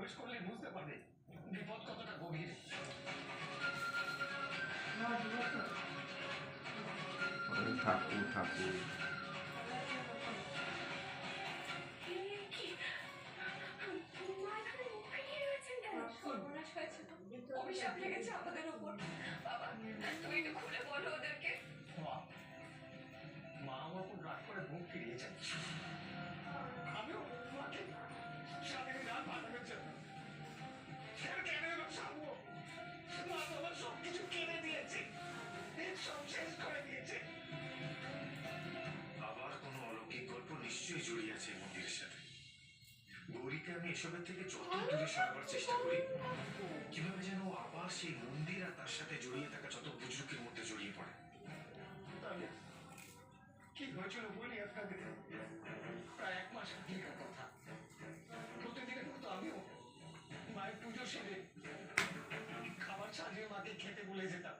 প্রবেশ করলে বুঝতে পারবে বিপদ কতটা গভীর। ঠাকুর ঠাকুর অভিশাপ লেগেছে আমাদের উপর। বাবা তুমি একটু খুলে বলো ওদেরকে। মা আমার উপর রাগ করে মুখ ফিরিয়েছেন। আমিও মাকে স্বামীর রাত ভাঙানোর জন্য কেন এরকম সামবো? মা তো আমার সবকিছু কেড়ে দিয়েছে, সব শেষ করে দিয়েছে। আবার কোনো অলৌকিক গল্প নিশ্চয়ই জড়িয়ে আছে এই মন্দিরের সাথে। গৌরীকে আমি এসবের থেকে যত দূরে সরাবার চেষ্টা করি, কিভাবে যেন আবার সেই মন্দির আর তার সাথে জড়িয়ে থাকা যত বুজরুকের মধ্যে জড়িয়ে পড়ে। তাহলে কি হয়েছিল বলি আপনাদের। প্রায় 1 মাস আগেকার কথা। প্রতিদিনের মতো আমিও মায়ের পুজো সেরে খাবার সাজিয়ে মাকে খেতে বলে যেতাম।